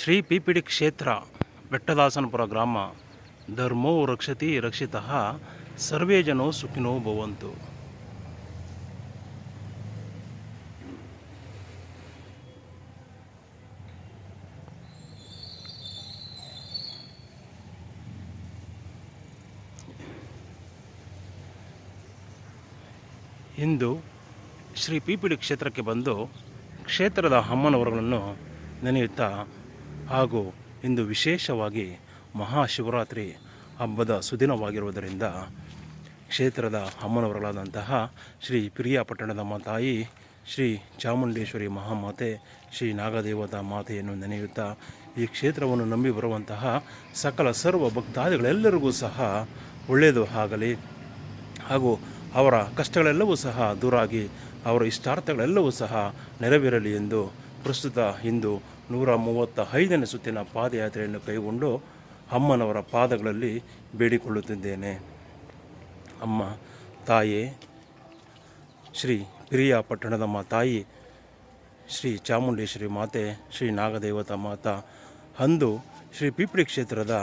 ಶ್ರೀ ಪಿಪಿಡಿ ಕ್ಷೇತ್ರ ಬೆಟ್ಟದಾಸನಪುರ ಗ್ರಾಮ. ಧರ್ಮೋ ರಕ್ಷತಿ ರಕ್ಷಿತಃ ಸರ್ವೇ ಜನೋ ಸುಖಿನೋ ಭವಂತು. ಇಂದು ಶ್ರೀ ಪಿಪಿಡಿ ಕ್ಷೇತ್ರಕ್ಕೆ ಬಂದು ಕ್ಷೇತ್ರದ ಅಮ್ಮನವರುಗಳನ್ನು ನೆನೆಯುತ್ತಾ ಹಾಗೂ ಇಂದು ವಿಶೇಷವಾಗಿ ಮಹಾಶಿವರಾತ್ರಿ ಹಬ್ಬದ ಸುದಿನವಾಗಿರುವುದರಿಂದ ಕ್ಷೇತ್ರದ ಅಮ್ಮನವರುಗಳಾದಂತಹ ಶ್ರೀ ಪಿರಿಯಾಪಟ್ಟಣದ ತಾಯಿ ಶ್ರೀ ಚಾಮುಂಡೇಶ್ವರಿ ಮಹಾಮಾತೆ ಶ್ರೀ ನಾಗದೇವತಾ ಮಾತೆಯನ್ನು ನೆನೆಯುತ್ತಾ ಈ ಕ್ಷೇತ್ರವನ್ನು ನಂಬಿ ಬರುವಂತಹ ಸಕಲ ಸರ್ವ ಭಕ್ತಾದಿಗಳೆಲ್ಲರಿಗೂ ಸಹ ಒಳ್ಳೆಯದು ಆಗಲಿ ಹಾಗೂ ಅವರ ಕಷ್ಟಗಳೆಲ್ಲವೂ ಸಹ ದೂರಾಗಿ ಅವರ ಇಷ್ಟಾರ್ಥಗಳೆಲ್ಲವೂ ಸಹ ನೆರವೇರಲಿ ಎಂದು ಪ್ರಸ್ತುತ ಇಂದು 135ನೇ ಸುತ್ತಿನ ಪಾದಯಾತ್ರೆಯನ್ನು ಕೈಗೊಂಡು ಅಮ್ಮನವರ ಪಾದಗಳಲ್ಲಿ ಬೇಡಿಕೊಳ್ಳುತ್ತಿದ್ದೇನೆ. ಅಮ್ಮ ತಾಯಿ ಶ್ರೀ ಪಿರಿಯಾಪಟ್ಟಣದ ತಾಯಿ ಶ್ರೀ ಚಾಮುಂಡೇಶ್ವರಿ ಮಾತೆ ಶ್ರೀ ನಾಗದೇವತಾ ಮಾತಾ ಅಂದು ಶ್ರೀ ಪಿಪಿಡಿ ಕ್ಷೇತ್ರದ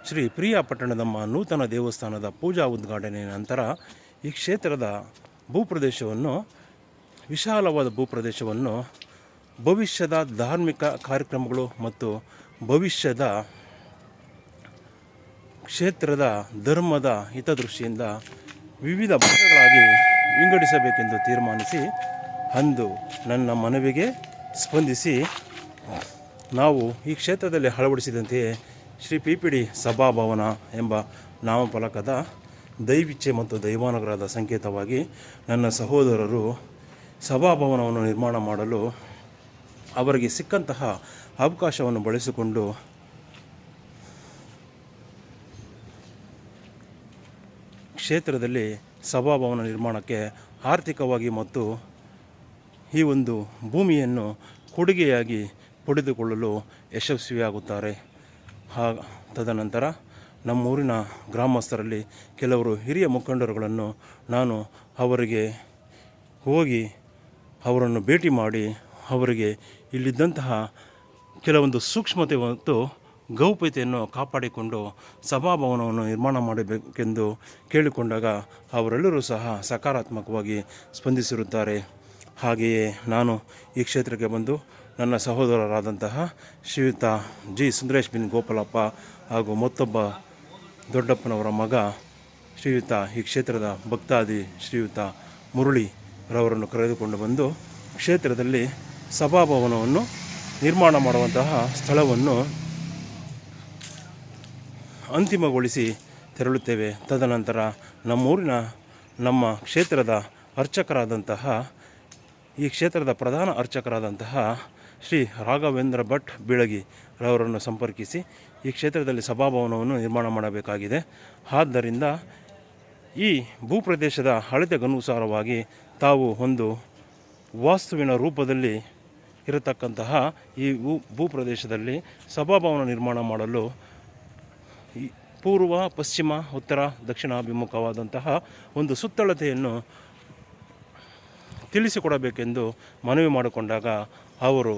ಶ್ರೀ ಪಿರಿಯಾಪಟ್ಟಣದಮ್ಮ ನೂತನ ದೇವಸ್ಥಾನದ ಪೂಜಾ ಉದ್ಘಾಟನೆಯ ನಂತರ ಈ ಕ್ಷೇತ್ರದ ಭೂಪ್ರದೇಶವನ್ನು ವಿಶಾಲವಾದ ಭೂಪ್ರದೇಶವನ್ನು ಭವಿಷ್ಯದ ಧಾರ್ಮಿಕ ಕಾರ್ಯಕ್ರಮಗಳು ಮತ್ತು ಭವಿಷ್ಯದ ಕ್ಷೇತ್ರದ ಧರ್ಮದ ಹಿತದೃಷ್ಟಿಯಿಂದ ವಿವಿಧ ಭಾಗಗಳಾಗಿ ವಿಂಗಡಿಸಬೇಕೆಂದು ತೀರ್ಮಾನಿಸಿ ಅಂದು ನನ್ನ ಮನವಿಗೆ ಸ್ಪಂದಿಸಿ ನಾವು ಈ ಕ್ಷೇತ್ರದಲ್ಲಿ ಅಳವಡಿಸಿದಂತೆಯೇ ಶ್ರೀ ಪಿಪಿಡಿ ಸಭಾಭವನ ಎಂಬ ನಾಮಫಲಕದ ದೈವಿಚ್ಛೆ ಮತ್ತು ದೈವಾನುಗ್ರಹದ ಸಂಕೇತವಾಗಿ ನನ್ನ ಸಹೋದರರು ಸಭಾಭವನವನ್ನು ನಿರ್ಮಾಣ ಮಾಡಲು ಅವರಿಗೆ ಸಿಕ್ಕಂತಹ ಅವಕಾಶವನ್ನು ಬಳಸಿಕೊಂಡು ಕ್ಷೇತ್ರದಲ್ಲಿ ಸಭಾಭವನ ನಿರ್ಮಾಣಕ್ಕೆ ಆರ್ಥಿಕವಾಗಿ ಮತ್ತು ಈ ಒಂದು ಭೂಮಿಯನ್ನು ಕೊಡುಗೆಯಾಗಿ ಪಡೆದುಕೊಳ್ಳಲು ಯಶಸ್ವಿಯಾಗುತ್ತಾರೆ. ತದನಂತರ ನಮ್ಮೂರಿನ ಗ್ರಾಮಸ್ಥರಲ್ಲಿ ಕೆಲವರು ಹಿರಿಯ ಮುಖಂಡರುಗಳನ್ನು ನಾನು ಅವರಿಗೆ ಹೋಗಿ ಅವರನ್ನು ಭೇಟಿ ಮಾಡಿ ಅವರಿಗೆ ಇಲ್ಲಿದ್ದಂತಹ ಕೆಲವೊಂದು ಸೂಕ್ಷ್ಮತೆ ಮತ್ತು ಗೌಪ್ಯತೆಯನ್ನು ಕಾಪಾಡಿಕೊಂಡು ಸಭಾಭವನವನ್ನು ನಿರ್ಮಾಣ ಮಾಡಬೇಕೆಂದು ಕೇಳಿಕೊಂಡಾಗ ಅವರೆಲ್ಲರೂ ಸಹ ಸಕಾರಾತ್ಮಕವಾಗಿ ಸ್ಪಂದಿಸಿರುತ್ತಾರೆ. ಹಾಗೆಯೇ ನಾನು ಈ ಕ್ಷೇತ್ರಕ್ಕೆ ಬಂದು ನನ್ನ ಸಹೋದರರಾದಂತಹ ಶ್ರೀಯುತ ಜಿ ಸುಂದರೇಶ್ ಬಿನ್ ಗೋಪಾಲಪ್ಪ ಹಾಗೂ ಮತ್ತೊಬ್ಬ ದೊಡ್ಡಪ್ಪನವರ ಮಗ ಶ್ರೀಯುತ ಈ ಕ್ಷೇತ್ರದ ಭಕ್ತಾದಿ ಶ್ರೀಯುತ ಮುರಳಿರವರನ್ನು ಕರೆದುಕೊಂಡು ಬಂದು ಕ್ಷೇತ್ರದಲ್ಲಿ ಸಭಾಭವನವನ್ನು ನಿರ್ಮಾಣ ಮಾಡುವಂತಹ ಸ್ಥಳವನ್ನು ಅಂತಿಮಗೊಳಿಸಿ ತೆರಳುತ್ತೇವೆ. ತದನಂತರ ನಮ್ಮೂರಿನ ನಮ್ಮ ಕ್ಷೇತ್ರದ ಅರ್ಚಕರಾದಂತಹ ಈ ಕ್ಷೇತ್ರದ ಪ್ರಧಾನ ಅರ್ಚಕರಾದಂತಹ ಶ್ರೀ ರಾಘವೇಂದ್ರ ಭಟ್ ಬೀಳಗಿ ರವರನ್ನು ಸಂಪರ್ಕಿಸಿ ಈ ಕ್ಷೇತ್ರದಲ್ಲಿ ಸಭಾಭವನವನ್ನು ನಿರ್ಮಾಣ ಮಾಡಬೇಕಾಗಿದೆ. ಆದ್ದರಿಂದ ಈ ಭೂಪ್ರದೇಶದ ಅಳತೆಗನುಸಾರವಾಗಿ ತಾವು ಒಂದು ವಾಸ್ತುವಿನ ರೂಪದಲ್ಲಿ ಇರತಕ್ಕಂತಹ ಈ ಭೂಪ್ರದೇಶದಲ್ಲಿ ಸಭಾಭವನ ನಿರ್ಮಾಣ ಮಾಡಲು ಪೂರ್ವ ಪಶ್ಚಿಮ ಉತ್ತರ ದಕ್ಷಿಣಾಭಿಮುಖವಾದಂತಹ ಒಂದು ಸುತ್ತಳತೆಯನ್ನು ತಿಳಿಸಿಕೊಡಬೇಕೆಂದು ಮನವಿ ಮಾಡಿಕೊಂಡಾಗ ಅವರು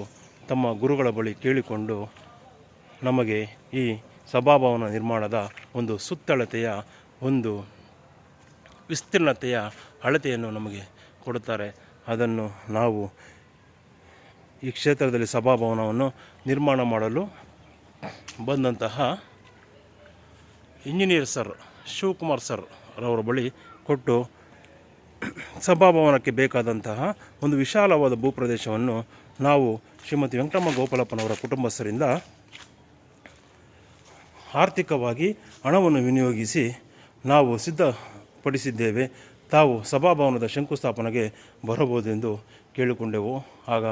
ತಮ್ಮ ಗುರುಗಳ ಬಳಿ ಕೇಳಿಕೊಂಡು ನಮಗೆ ಈ ಸಭಾಭವನ ನಿರ್ಮಾಣದ ಒಂದು ಸುತ್ತಳತೆಯ ಒಂದು ವಿಸ್ತೀರ್ಣತೆಯ ಅಳತೆಯನ್ನು ನಮಗೆ ಕೊಡುತ್ತಾರೆ. ಅದನ್ನು ನಾವು ಈ ಕ್ಷೇತ್ರದಲ್ಲಿ ಸಭಾಭವನವನ್ನು ನಿರ್ಮಾಣ ಮಾಡಲು ಬಂದಂತಹ ಇಂಜಿನಿಯರ್ ಸರ್ ಶಿವಕುಮಾರ್ ಸರ್ ರವರ ಬಳಿ ಕೊಟ್ಟು ಸಭಾಭವನಕ್ಕೆ ಬೇಕಾದಂತಹ ಒಂದು ವಿಶಾಲವಾದ ಭೂಪ್ರದೇಶವನ್ನು ನಾವು ಶ್ರೀಮತಿ ವೆಂಕಟಮ್ಮ ಗೋಪಾಲಪ್ಪನವರ ಕುಟುಂಬಸ್ಥರಿಂದ ಆರ್ಥಿಕವಾಗಿ ಹಣವನ್ನು ವಿನಿಯೋಗಿಸಿ ನಾವು ಸಿದ್ಧಪಡಿಸಿದ್ದೇವೆ. ತಾವು ಸಭಾಭವನದ ಶಂಕುಸ್ಥಾಪನೆಗೆ ಬರಬಹುದೆಂದು ಕೇಳಿಕೊಂಡೆವು. ಆಗ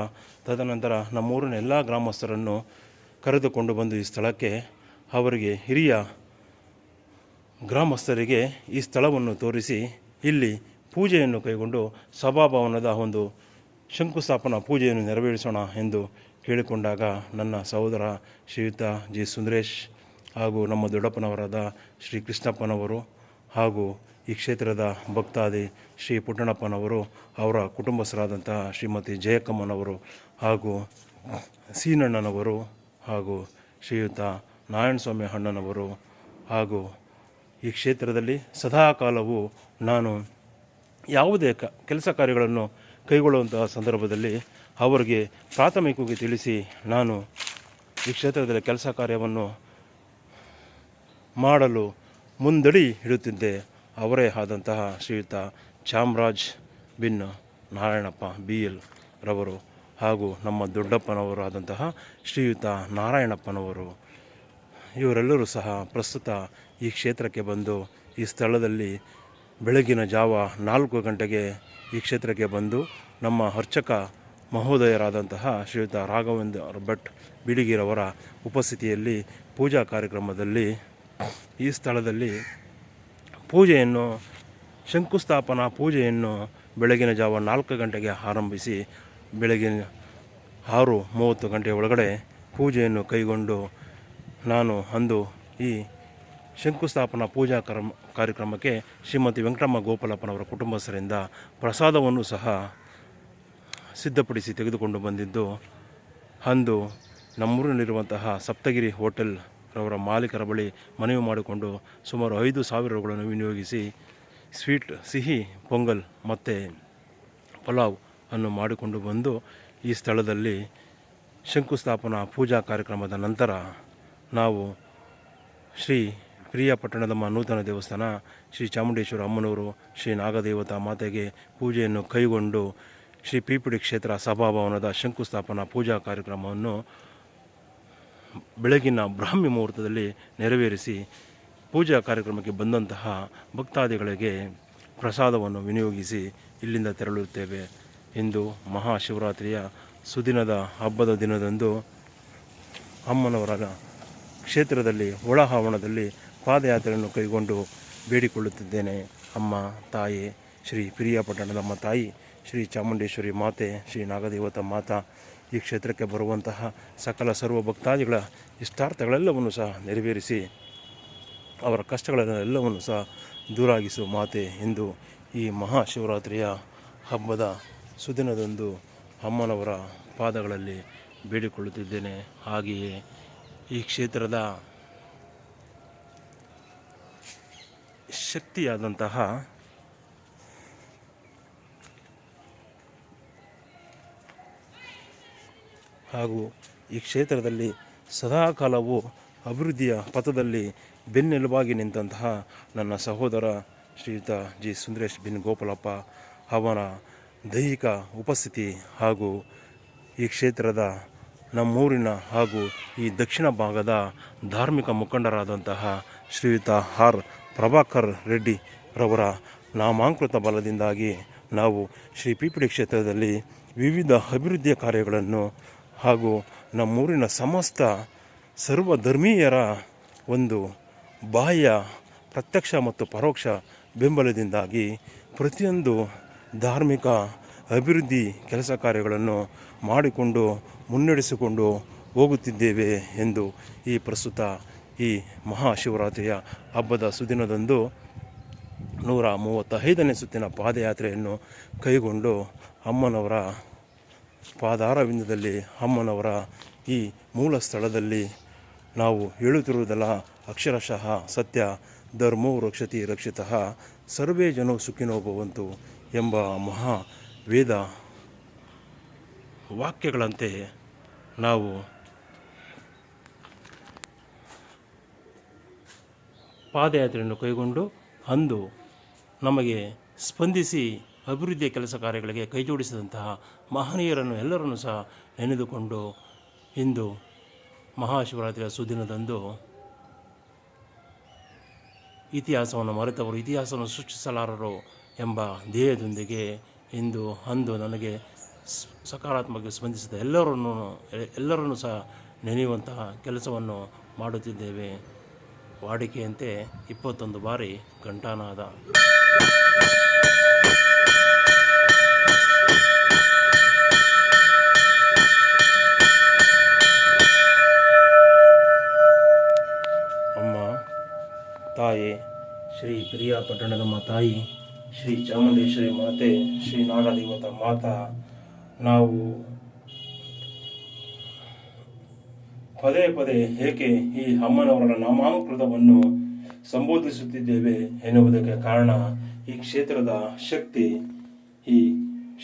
ತದನಂತರ ನಮ್ಮೂರಿನ ಎಲ್ಲ ಗ್ರಾಮಸ್ಥರನ್ನು ಕರೆದುಕೊಂಡು ಬಂದು ಈ ಸ್ಥಳಕ್ಕೆ ಅವರಿಗೆ ಹಿರಿಯ ಗ್ರಾಮಸ್ಥರಿಗೆ ಈ ಸ್ಥಳವನ್ನು ತೋರಿಸಿ ಇಲ್ಲಿ ಪೂಜೆಯನ್ನು ಕೈಗೊಂಡು ಸಭಾಭವನದ ಒಂದು ಶಂಕುಸ್ಥಾಪನಾ ಪೂಜೆಯನ್ನು ನೆರವೇರಿಸೋಣ ಎಂದು ಕೇಳಿಕೊಂಡಾಗ ನನ್ನ ಸಹೋದರ ಶ್ರೀಯುತ ಜಿ ಸುಂದರೇಶ್ ಹಾಗೂ ನಮ್ಮ ದೊಡ್ಡಪ್ಪನವರಾದ ಶ್ರೀ ಕೃಷ್ಣಪ್ಪನವರು ಹಾಗೂ ಈ ಕ್ಷೇತ್ರದ ಭಕ್ತಾದಿ ಶ್ರೀ ಪುಟ್ಟಣ್ಣಪ್ಪನವರು, ಅವರ ಕುಟುಂಬಸ್ಥರಾದಂತಹ ಶ್ರೀಮತಿ ಜಯಕ್ಕಮ್ಮನವರು ಹಾಗೂ ಸೀನಣ್ಣನವರು ಹಾಗೂ ಶ್ರೀಯುತ ನಾರಾಯಣಸ್ವಾಮಿ ಅಣ್ಣನವರು ಹಾಗೂ ಈ ಕ್ಷೇತ್ರದಲ್ಲಿ ಸದಾಕಾಲವೂ ನಾನು ಯಾವುದೇ ಕೆಲಸ ಕಾರ್ಯಗಳನ್ನು ಕೈಗೊಳ್ಳುವಂತಹ ಸಂದರ್ಭದಲ್ಲಿ ಅವರಿಗೆ ಪ್ರಾಥಮಿಕವಾಗಿ ತಿಳಿಸಿ ನಾನು ಈ ಕ್ಷೇತ್ರದಲ್ಲಿ ಕೆಲಸ ಕಾರ್ಯವನ್ನು ಮಾಡಲು ಮುಂದಡಿ ಇಡುತ್ತಿದ್ದೆ. ಅವರೇ ಆದಂತಹ ಶ್ರೀಯುತ ಚಾಮರಾಜ್ ಬಿನ್ ನಾರಾಯಣಪ್ಪ BL ರವರು ಹಾಗೂ ನಮ್ಮ ದೊಡ್ಡಪ್ಪನವರು ಆದಂತಹ ಶ್ರೀಯುತ ನಾರಾಯಣಪ್ಪನವರು ಇವರೆಲ್ಲರೂ ಸಹ ಪ್ರಸ್ತುತ ಈ ಕ್ಷೇತ್ರಕ್ಕೆ ಬಂದು ಈ ಸ್ಥಳದಲ್ಲಿ ಬೆಳಗಿನ ಜಾವ 4 ಗಂಟೆಗೆ ಈ ಕ್ಷೇತ್ರಕ್ಕೆ ಬಂದು ನಮ್ಮ ಅರ್ಚಕ ಮಹೋದಯರಾದಂತಹ ಶ್ರೀಯುತ ರಾಘವೇಂದ್ರ ಭಟ್ ಬಿಳಿಗಿರವರ ಉಪಸ್ಥಿತಿಯಲ್ಲಿ ಪೂಜಾ ಕಾರ್ಯಕ್ರಮದಲ್ಲಿ ಈ ಸ್ಥಳದಲ್ಲಿ ಪೂಜೆಯನ್ನು ಶಂಕುಸ್ಥಾಪನಾ ಪೂಜೆಯನ್ನು ಬೆಳಗಿನ ಜಾವ 4 ಗಂಟೆಗೆ ಆರಂಭಿಸಿ ಬೆಳಗಿನ 6:30 ಗಂಟೆ ಒಳಗಡೆ ಪೂಜೆಯನ್ನು ಕೈಗೊಂಡು ನಾನು ಅಂದು ಈ ಶಂಕುಸ್ಥಾಪನಾ ಪೂಜಾ ಕಾರ್ಯಕ್ರಮಕ್ಕೆ ಶ್ರೀಮತಿ ವೆಂಕಟಮ್ಮ ಗೋಪಾಲಪ್ಪನವರ ಕುಟುಂಬಸ್ಥರಿಂದ ಪ್ರಸಾದವನ್ನು ಸಹ ಸಿದ್ಧಪಡಿಸಿ ತೆಗೆದುಕೊಂಡು ಬಂದಿದ್ದು, ಅಂದು ನಮ್ಮೂರಿನಲ್ಲಿರುವಂತಹ ಸಪ್ತಗಿರಿ ಹೋಟೆಲ್ ರವರ ಮಾಲೀಕರ ಬಳಿ ಮನವಿ ಮಾಡಿಕೊಂಡು ಸುಮಾರು 5,000 ರೂಗಳನ್ನು ವಿನಿಯೋಗಿಸಿ ಸ್ವೀಟ್ ಸಿಹಿ ಪೊಂಗಲ್ ಮತ್ತು ಪಲಾವ್ ಅನ್ನು ಮಾಡಿಕೊಂಡು ಬಂದು ಈ ಸ್ಥಳದಲ್ಲಿ ಶಂಕುಸ್ಥಾಪನಾ ಪೂಜಾ ಕಾರ್ಯಕ್ರಮದ ನಂತರ ನಾವು ಶ್ರೀ ಪ್ರಿಯಾಪಟ್ಟಣದಮ್ಮ ನೂತನ ದೇವಸ್ಥಾನ, ಶ್ರೀ ಚಾಮುಂಡೇಶ್ವರ ಅಮ್ಮನವರು, ಶ್ರೀ ನಾಗದೇವತಾ ಮಾತೆಗೆ ಪೂಜೆಯನ್ನು ಕೈಗೊಂಡು ಶ್ರೀ ಪಿಪಿಡಿ ಕ್ಷೇತ್ರ ಸಭಾಭವನದ ಶಂಕುಸ್ಥಾಪನಾ ಪೂಜಾ ಕಾರ್ಯಕ್ರಮವನ್ನು ಬೆಳಗಿನ ಬ್ರಾಹ್ಮಿ ಮುಹೂರ್ತದಲ್ಲಿ ನೆರವೇರಿಸಿ ಪೂಜಾ ಕಾರ್ಯಕ್ರಮಕ್ಕೆ ಬಂದಂತಹ ಭಕ್ತಾದಿಗಳಿಗೆ ಪ್ರಸಾದವನ್ನು ವಿನಿಯೋಗಿಸಿ ಇಲ್ಲಿಂದ ತೆರಳುತ್ತೇವೆ. ಇಂದು ಮಹಾಶಿವರಾತ್ರಿಯ ಸುದಿನದ ಹಬ್ಬದ ದಿನದಂದು ಅಮ್ಮನವರ ಕ್ಷೇತ್ರದಲ್ಲಿ ಒಳ ಆವರಣದಲ್ಲಿ ಪಾದಯಾತ್ರೆಯನ್ನು ಕೈಗೊಂಡು ಬೇಡಿಕೊಳ್ಳುತ್ತಿದ್ದೇನೆ. ಅಮ್ಮ ತಾಯಿ ಶ್ರೀ ಪ್ರಿಯಾಪಟ್ಟಣದಮ್ಮ ತಾಯಿ, ಶ್ರೀ ಚಾಮುಂಡೇಶ್ವರಿ ಮಾತೆ, ಶ್ರೀ ನಾಗದೇವತಾ ಮಾತಾ ಈ ಕ್ಷೇತ್ರಕ್ಕೆ ಬರುವಂತಹ ಸಕಲ ಸರ್ವ ಭಕ್ತಾದಿಗಳ ಇಷ್ಟಾರ್ಥಗಳೆಲ್ಲವನ್ನು ಸಹ ನೆರವೇರಿಸಿ ಅವರ ಕಷ್ಟಗಳೆಲ್ಲವನ್ನು ಸಹ ದೂರಾಗಿಸುವ ಮಾತೆ ಎಂದು ಈ ಮಹಾಶಿವರಾತ್ರಿಯ ಹಬ್ಬದ ಸುದಿನದಂದು ಅಮ್ಮನವರ ಪಾದಗಳಲ್ಲಿ ಬೇಡಿಕೊಳ್ಳುತ್ತಿದ್ದೇನೆ. ಹಾಗೆಯೇ ಈ ಕ್ಷೇತ್ರದ ಶಕ್ತಿಯಾದಂತಹ ಹಾಗೂ ಈ ಕ್ಷೇತ್ರದಲ್ಲಿ ಸದಾಕಾಲವೂ ಅಭಿವೃದ್ಧಿಯ ಪಥದಲ್ಲಿ ಬೆನ್ನೆಲುಬಾಗಿ ನಿಂತಹ ನನ್ನ ಸಹೋದರ ಶ್ರೀಯುತ ಜಿ ಸುಂದರೇಶ್ ಬಿನ್ ಗೋಪಾಲಪ್ಪ ಅವನ ದೈಹಿಕ ಉಪಸ್ಥಿತಿ ಹಾಗೂ ಈ ಕ್ಷೇತ್ರದ ನಮ್ಮೂರಿನ ಹಾಗೂ ಈ ದಕ್ಷಿಣ ಭಾಗದ ಧಾರ್ಮಿಕ ಮುಖಂಡರಾದಂತಹ ಶ್ರೀಯುತ ಆರ್ ಪ್ರಭಾಕರ್ ರೆಡ್ಡಿ ರವರ ನಾಮಾಂಕೃತ ಬಲದಿಂದಾಗಿ ನಾವು ಶ್ರೀ ಪಿಪಿಡಿ ಕ್ಷೇತ್ರದಲ್ಲಿ ವಿವಿಧ ಅಭಿವೃದ್ಧಿಯ ಕಾರ್ಯಗಳನ್ನು ಹಾಗೂ ನಮ್ಮೂರಿನ ಸಮಸ್ತ ಸರ್ವಧರ್ಮೀಯರ ಒಂದು ಬಾಹ್ಯ ಪ್ರತ್ಯಕ್ಷ ಮತ್ತು ಪರೋಕ್ಷ ಬೆಂಬಲದಿಂದಾಗಿ ಪ್ರತಿಯೊಂದು ಧಾರ್ಮಿಕ ಅಭಿವೃದ್ಧಿ ಕೆಲಸ ಕಾರ್ಯಗಳನ್ನು ಮಾಡಿಕೊಂಡು ಮುನ್ನಡೆಸಿಕೊಂಡು ಹೋಗುತ್ತಿದ್ದೇವೆ ಎಂದು ಈ ಪ್ರಸ್ತುತ ಈ ಮಹಾಶಿವರಾತ್ರಿಯ ಹಬ್ಬದ ಸುದಿನದಂದು 135ನೇ ಸುತ್ತಿನ ಪಾದಯಾತ್ರೆಯನ್ನು ಕೈಗೊಂಡು ಅಮ್ಮನವರ ಪಾದಾರವಿಂದದಲ್ಲಿ ಅಮ್ಮನವರ ಈ ಮೂಲ ಸ್ಥಳದಲ್ಲಿ ನಾವು ಹೇಳುತ್ತಿರುವುದಲ್ಲ ಅಕ್ಷರಶಃ ಸತ್ಯ. ಧರ್ಮೋ ರಕ್ಷತಿ ರಕ್ಷಿತಃ ಸರ್ವೇ ಜನೋ ಸುಖಿನೋ ಭವಂತು ಎಂಬ ಮಹಾ ವೇದ ವಾಕ್ಯಗಳಂತೆ ನಾವು ಪಾದಯಾತ್ರೆಯನ್ನು ಕೈಗೊಂಡು ಅಂದು ನಮಗೆ ಸ್ಪಂದಿಸಿ ಅಭಿವೃದ್ಧಿಯ ಕೆಲಸ ಕಾರ್ಯಗಳಿಗೆ ಕೈಜೋಡಿಸಿದಂತಹ ಮಹನೀಯರನ್ನು ಎಲ್ಲರನ್ನೂ ಸಹ ನೆನೆದುಕೊಂಡು ಇಂದು ಮಹಾಶಿವರಾತ್ರಿಯ ಸುದಿನದಂದು ಇತಿಹಾಸವನ್ನು ಮರೆತವರು ಇತಿಹಾಸವನ್ನು ಸೃಷ್ಟಿಸಲಾರರು ಎಂಬ ಧ್ಯೇಯದೊಂದಿಗೆ ಇಂದು ಅಂದು ನನಗೆ ಸಕಾರಾತ್ಮಕವಾಗಿ ಸ್ಪಂದಿಸಿದ ಎಲ್ಲರನ್ನೂ ಸಹ ನೆನೆಯುವಂತಹ ಕೆಲಸವನ್ನು ಮಾಡುತ್ತಿದ್ದೇವೆ. ವಾಡಿಕೆಯಂತೆ 21 ಬಾರಿ ಘಂಟಾನಾದ. ಅಮ್ಮ ತಾಯಿ ಶ್ರೀ ಪ್ರಿಯಾಪಟ್ಟಣದಮ್ಮ ತಾಯಿ, ಶ್ರೀ ಚಾಮುಂಡೇಶ್ವರಿ ಮಾತೆ, ಶ್ರೀ ನಾಗದೇವತಾ ಮಾತಾ, ನಾವು ಪದೇ ಪದೇ ಏಕೆ ಈ ಅಮ್ಮನವರ ನಾಮಾನುಕೃತವನ್ನು ಸಂಬೋಧಿಸುತ್ತಿದ್ದೇವೆ ಎನ್ನುವುದಕ್ಕೆ ಕಾರಣ ಈ ಕ್ಷೇತ್ರದ ಶಕ್ತಿ, ಈ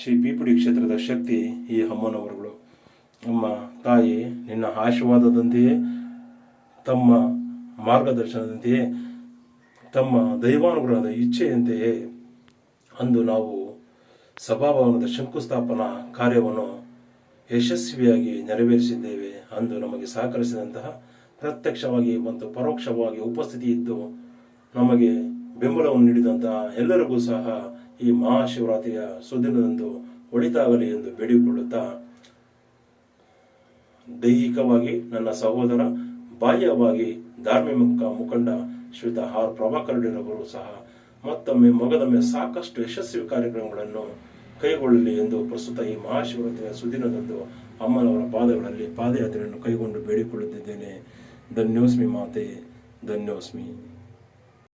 ಶ್ರೀ ಪೀಪುಡಿ ಕ್ಷೇತ್ರದ ಶಕ್ತಿ ಈ ಅಮ್ಮನವರುಗಳು. ನಮ್ಮ ತಾಯಿ ನಿನ್ನ ಆಶೀರ್ವಾದದಂತೆಯೇ, ತಮ್ಮ ಮಾರ್ಗದರ್ಶನದಂತೆಯೇ, ತಮ್ಮ ದೈವಾನುಗ್ರಹದ ಇಚ್ಛೆಯಂತೆಯೇ ಅಂದು ನಾವು ಸಭಾಭವನದ ಶಂಕುಸ್ಥಾಪನಾ ಕಾರ್ಯವನ್ನು ಯಶಸ್ವಿಯಾಗಿ ನೆರವೇರಿಸಿದ್ದೇವೆ. ಅಂದು ನಮಗೆ ಸಹಕರಿಸಿದಂತಹ, ಪ್ರತ್ಯಕ್ಷವಾಗಿ ಮತ್ತು ಪರೋಕ್ಷವಾಗಿ ಉಪಸ್ಥಿತಿ ಇದ್ದು ನಮಗೆ ಬೆಂಬಲವನ್ನು ನೀಡಿದಂತಹ ಎಲ್ಲರಿಗೂ ಸಹ ಈ ಮಹಾಶಿವರಾತ್ರಿಯ ಸುದಿನದಂದು ಒಳಿತಾಗಲಿ ಎಂದು ಬೇಡಿಕೊಳ್ಳುತ್ತಾ, ದೈಹಿಕವಾಗಿ ನನ್ನ ಸಹೋದರ, ಬಾಹ್ಯವಾಗಿ ಧಾರ್ಮಿಕ ಮುಖಂಡ ಶ್ರೀಯುತ ಆರ್ ಪ್ರಭಾಕರ್ ರವರು ಸಹ ಮತ್ತೊಮ್ಮೆ ಮೊಗದೊಮ್ಮೆ ಸಾಕಷ್ಟು ಯಶಸ್ವಿ ಕಾರ್ಯಕ್ರಮಗಳನ್ನು ಕೈಗೊಳ್ಳಲಿ ಎಂದು ಪ್ರಸ್ತುತ ಈ ಮಹಾಶಿವರಾತ್ರಿಯ ಸುದಿನದಂದು ಅಮ್ಮನವರ ಪಾದಗಳಲ್ಲಿ ಪಾದಯಾತ್ರೆಯನ್ನು ಕೈಗೊಂಡು ಬೇಡಿಕೊಳ್ಳುತ್ತಿದ್ದೇನೆ. ಧನ್ಯೋಸ್ಮಿ ಮಾತೆ, ಧನ್ಯೋಸ್ಮಿ.